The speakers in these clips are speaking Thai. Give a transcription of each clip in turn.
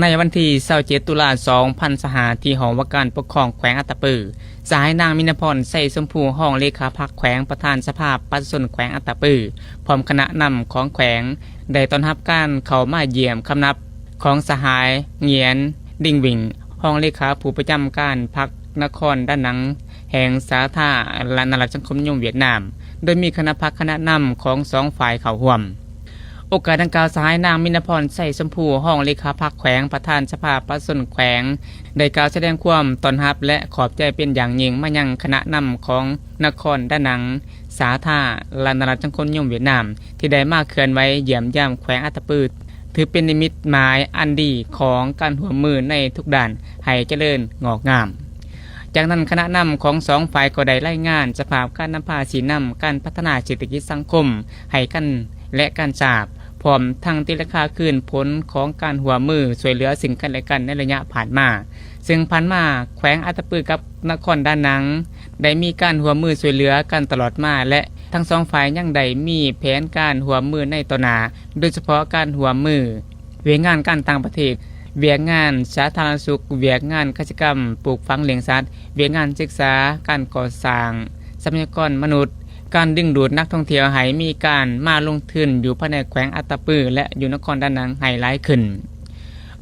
ในวันที่27ตุลา2025ที่หอว่าการปกครองแขวงอัตตปือสายนางมินพรใส่สมพูห้องเลขาพักแขวงประธานสภาประชาชนแขวงอัตตปือพร้อมคณะนำของแขวงได้ต้อนรับการเข้ามาเยี่ยมคำนับของสหายเงียนดิ่งวิ่งห้องเลขาผู้ประจำการพักนครด้านหนังแห่งสาธารณรัฐสังคมนิยมเวียดนามโดยมีคณะพักคณะนำของสองฝ่ายเข้าร่วมโอกาสดังกล่าวสหายนางมินพรใส่สมพูห้องเลขาพักแขวงประธานสภาประชาชนแขวงได้กล่าวแสดงความต้อนรับและขอบใจเป็นอย่างยิ่งมายังคณะนำของนครด้านหนังสาธารณรัฐสังคมนิยมเวียดนามที่ได้มาเคลื่อนไหวเยี่ยมยามแขวงอัตตปือถือเป็นนิมิตหมายอันดีของการร่วมมือในทุกด้านให้เจริญงอกงามจากนั้นคณะนำของสองฝ่ายก็ได้รายงานสภาพการนำพาสีนำการพัฒนาเศรษฐกิจสังคมให้กันและการทราบพร้อมทั้งตีราคาคืนผลของการหัวมือช่วยเหลือสิ่งกันและกันในระยะผ่านมาซึ่งผ่านมาแขวงอัตตปือกับนครด้านหนังได้มีการหัวมือช่วยเหลือกันตลอดมาและทั้งสองฝ่ายยังได้มีแผนการหัวมือในต่อหน้าโดยเฉพาะการหัวมือเวียงงานการต่างประเทศเวียงงานสาธารณสุขเวียงงานกิจกรรมปลูกฝังเลี้ยงสัตว์เวียงงานศึกษาการก่อสร้างทรัพยากรมนุษย์การดึงดูดนักท่องเที่ยวให้มีการมาลงทุนอยู่ภายในแขวงอัตตปือและอยู่นครด้านหนังให้หลายขึ้น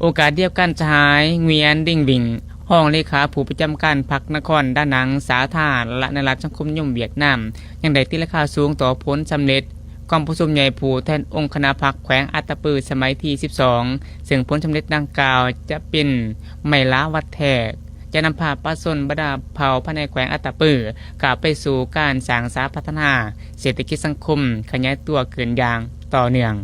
โอกาสเดียวกันสหายเงียนดิ่งบิ่งห้องเลขาผู้ประจำการพรรคนครด้านหนังสาธารณรัฐสังคมนิยมเวียดนามยังได้ตีราคาสูงต่อผลสำเร็จกองประชุมใหญ่ผู้แทนองค์คณะพรรคแขวงอัตตปือสมัยที่12ซึ่งผลสำเร็จดังกล่าวจะเป็นไม่ล้าวัดแทกจะนำพาประชาชนบรรดาเผ่าภายในแขวงอัตตปือกลับไปสู่การสร้างสรรค์พัฒนาเศรษฐกิจสังคมขยายตัวเกินอย่างต่อเนื่อง